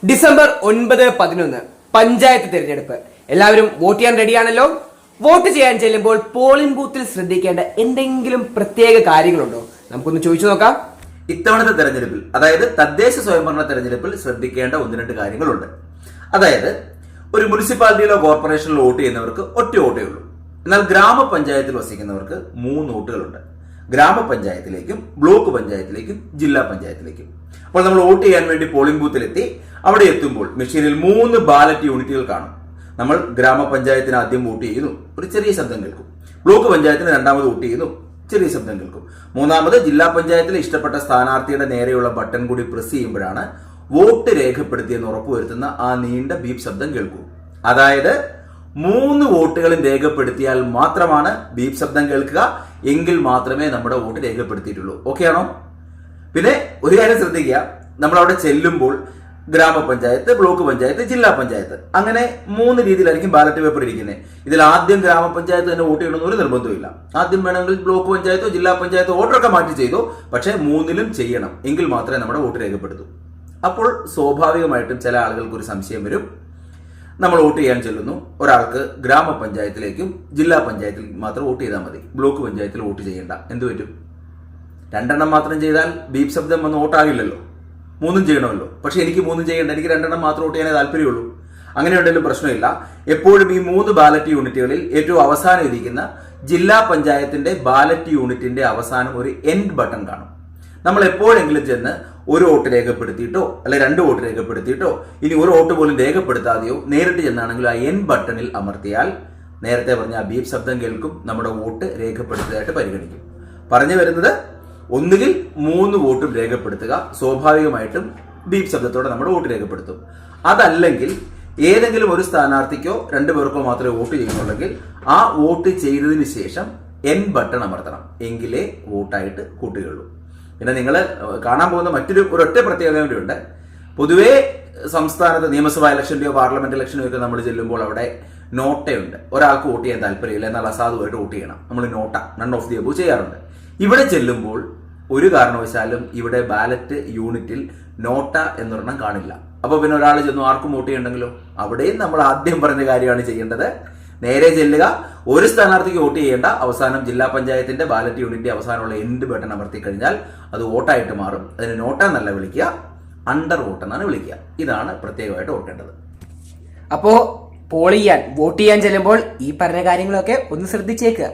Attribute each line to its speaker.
Speaker 1: December 9-11 panchayat തിരഞ്ഞെടുപ്പ്. എല്ലാവരും vote ചെയ്യാൻ റെഡിയാണല്ലോ. വോട്ട് ചെയ്യാൻ ചെല്ലുമ്പോൾ പോളിംഗ് ബൂത്തിൽ ശ്രദ്ധിക്കേണ്ട എന്തെങ്കിലും പ്രത്യേക കാര്യങ്ങളുണ്ടോ? നമുക്കൊന്ന് ചോദിച്ചു നോക്കാം.
Speaker 2: ഇത്തവണത്തെ തെരഞ്ഞെടുപ്പിൽ, അതായത് തദ്ദേശ സ്വയംഭരണ തെരഞ്ഞെടുപ്പിൽ ശ്രദ്ധിക്കേണ്ട ഒന്ന് രണ്ട് കാര്യങ്ങളുണ്ട്. അതായത് ഒരു മുനിസിപ്പാലിറ്റിയിലോ കോർപ്പറേഷനിലോ വോട്ട് ചെയ്യുന്നവർക്ക് ഒറ്റ വോട്ടേ ഉള്ളൂ. എന്നാൽ ഗ്രാമപഞ്ചായത്തിൽ വസിക്കുന്നവർക്ക് 3 വോട്ടുകളുണ്ട്. ഗ്രാമപഞ്ചായത്തിലേക്കും ബ്ലോക്ക് പഞ്ചായത്തിലേക്കും ജില്ലാ പഞ്ചായത്തിലേക്കും. അപ്പോൾ നമ്മൾ വോട്ട് ചെയ്യാൻ വേണ്ടി പോളിംഗ് ബൂത്തിലെത്തി. അവിടെ എത്തുമ്പോൾ മെഷീനിൽ 3 ബാലറ്റ് യൂണിറ്റുകൾ കാണും. നമ്മൾ ഗ്രാമപഞ്ചായത്തിന് ആദ്യം വോട്ട് ചെയ്യുന്നു, ഒരു ചെറിയ ശബ്ദം കേൾക്കും. ബ്ലോക്ക് പഞ്ചായത്തിന് രണ്ടാമത് വോട്ട് ചെയ്യുന്നു, ചെറിയ ശബ്ദം കേൾക്കും. മൂന്നാമത് ജില്ലാ പഞ്ചായത്തിലെ ഇഷ്ടപ്പെട്ട സ്ഥാനാർത്ഥിയുടെ നേരെയുള്ള ബട്ടൺ കൂടി പ്രസ് ചെയ്യുമ്പോഴാണ് വോട്ട് രേഖപ്പെടുത്തിയെന്ന് ഉറപ്പുവരുത്തുന്ന ആ നീണ്ട ബീപ് ശബ്ദം കേൾക്കും. അതായത് 3 വോട്ടുകളും രേഖപ്പെടുത്തിയാൽ മാത്രമാണ് ബീപ് ശബ്ദം കേൾക്കുക. എങ്കിൽ മാത്രമേ നമ്മുടെ വോട്ട് രേഖപ്പെടുത്തിയിട്ടുള്ളൂ. ഓക്കെ ആണോ? പിന്നെ ഒരു കാര്യം ശ്രദ്ധിക്കുക, നമ്മൾ അവിടെ ചെല്ലുമ്പോൾ ഗ്രാമപഞ്ചായത്ത്, ബ്ലോക്ക് പഞ്ചായത്ത്, ജില്ലാ പഞ്ചായത്ത്, അങ്ങനെ 3 രീതിയിലായിരിക്കും ബാലറ്റ് പേപ്പർ ഇരിക്കുന്നത്. ഇതിൽ ആദ്യം ഗ്രാമപഞ്ചായത്ത് തന്നെ വോട്ട് ചെയ്യണമെന്ന് ഒരു നിർബന്ധമില്ല. ആദ്യം വേണമെങ്കിൽ ബ്ലോക്ക് പഞ്ചായത്തോ ജില്ലാ പഞ്ചായത്തോ ഓർഡറൊക്കെ മാറ്റി ചെയ്തോ, പക്ഷേ 3ലും ചെയ്യണം. എങ്കിൽ മാത്രമേ നമ്മുടെ വോട്ട് രേഖപ്പെടുത്തൂ. അപ്പോൾ സ്വാഭാവികമായിട്ടും ചില ആളുകൾക്ക് ഒരു സംശയം വരും. നമ്മൾ വോട്ട് ചെയ്യാൻ ചെല്ലുന്നു, ഒരാൾക്ക് ഗ്രാമപഞ്ചായത്തിലേക്കും ജില്ലാ പഞ്ചായത്തിലേക്കും മാത്രം വോട്ട് ചെയ്താൽ മതി, ബ്ലോക്ക് പഞ്ചായത്തിൽ വോട്ട് ചെയ്യേണ്ട. എന്ത് പറ്റും? 2 എണ്ണം മാത്രം ചെയ്താൽ ബീപ് ശബ്ദം വന്ന് വോട്ടാകില്ലല്ലോ. 3 ചെയ്യണമല്ലോ. പക്ഷെ എനിക്ക് 3 ചെയ്യേണ്ട, എനിക്ക് 2 എണ്ണം മാത്രം വോട്ട് ചെയ്യാനേ താല്പര്യമുള്ളൂ. അങ്ങനെ ഉണ്ടെങ്കിലും പ്രശ്നമില്ല. എപ്പോഴും ഈ 3 ബാലറ്റ് യൂണിറ്റുകളിൽ ഏറ്റവും അവസാനം ഇരിക്കുന്ന ജില്ലാ പഞ്ചായത്തിന്റെ ബാലറ്റ് യൂണിറ്റിന്റെ അവസാനം ഒരു എൻഡ് ബട്ടൺ കാണും. നമ്മൾ എപ്പോഴെങ്കിലും ചെന്ന് ഒരു വോട്ട് രേഖപ്പെടുത്തിയിട്ടോ അല്ലെ 2 വോട്ട് രേഖപ്പെടുത്തിയിട്ടോ ഇനി ഒരു വോട്ട് പോലും രേഖപ്പെടുത്താതെയോ നേരിട്ട് ചെന്നാണെങ്കിലും ആ എൻ ബട്ടണിൽ അമർത്തിയാൽ നേരത്തെ പറഞ്ഞ ആ ബീപ് ശബ്ദം കേൾക്കും. നമ്മുടെ വോട്ട് രേഖപ്പെടുത്തിയതായിട്ട് പരിഗണിക്കും. പറഞ്ഞു വരുന്നത്, ഒന്നുകിൽ 3 വോട്ടും രേഖപ്പെടുത്തുക. സ്വാഭാവികമായിട്ടും ബീപ് ശബ്ദത്തോടെ നമ്മുടെ വോട്ട് രേഖപ്പെടുത്തും. അതല്ലെങ്കിൽ ഏതെങ്കിലും ഒരു സ്ഥാനാർത്ഥിക്കോ 2 പേർക്കോ മാത്രമേ വോട്ട് ചെയ്യുന്നുള്ളെങ്കിൽ ആ വോട്ട് ചെയ്തതിന് ശേഷം എൻ ബട്ടൺ അമർത്തണം. എങ്കിലേ വോട്ടായിട്ട് കൂട്ടുകയുള്ളൂ. പിന്നെ നിങ്ങൾ കാണാൻ പോകുന്ന ഒരൊറ്റ പ്രത്യേകത കൂടിയുണ്ട്. പൊതുവേ സംസ്ഥാനത്ത് നിയമസഭാ ഇലക്ഷൻ്റെയോ പാർലമെന്റ് ഇലക്ഷൻ്റെയോ ഒക്കെ നമ്മൾ ചെല്ലുമ്പോൾ അവിടെ നോട്ടയുണ്ട്. ഒരാൾക്ക് വോട്ട് ചെയ്യാൻ താല്പര്യമില്ല, എന്നാൽ അസാധുവായിട്ട് വോട്ട് ചെയ്യണം. നമ്മൾ NOTA, none of the above ചെയ്യാറുണ്ട്. ഇവിടെ ചെല്ലുമ്പോൾ ഒരു കാരണവശാലും ഇവിടെ ബാലറ്റ് യൂണിറ്റിൽ നോട്ട എന്നൊരെണ്ണം കാണില്ല. അപ്പൊ പിന്നെ ഒരാൾ ചെന്നു ആർക്കും വോട്ട് ചെയ്യണ്ടെങ്കിലോ? അവിടെയും നമ്മൾ ആദ്യം പറഞ്ഞ കാര്യമാണ് ചെയ്യേണ്ടത്. നേരെ ചെല്ലുക, ഒരു സ്ഥാനാർത്ഥിക്ക് വോട്ട് ചെയ്യേണ്ട. അവസാനം ജില്ലാ പഞ്ചായത്തിന്റെ ബാലറ്റ് യൂണിറ്റ് അവസാനമുള്ള എൻഡ് ബട്ടൺ അമർത്തി കഴിഞ്ഞാൽ അത് വോട്ടായിട്ട് മാറും. അതിന് നോട്ട എന്നല്ല വിളിക്കുക, അണ്ടർ വോട്ട് എന്നാണ് വിളിക്കുക. ഇതാണ് പ്രത്യേകമായിട്ട് ഓർക്കേണ്ടത്.
Speaker 1: അപ്പോ വോട്ട് ചെയ്യാൻ ചെല്ലുമ്പോൾ ഈ പറഞ്ഞ കാര്യങ്ങളൊക്കെ ഒന്ന് ശ്രദ്ധിച്ചേക്കുക.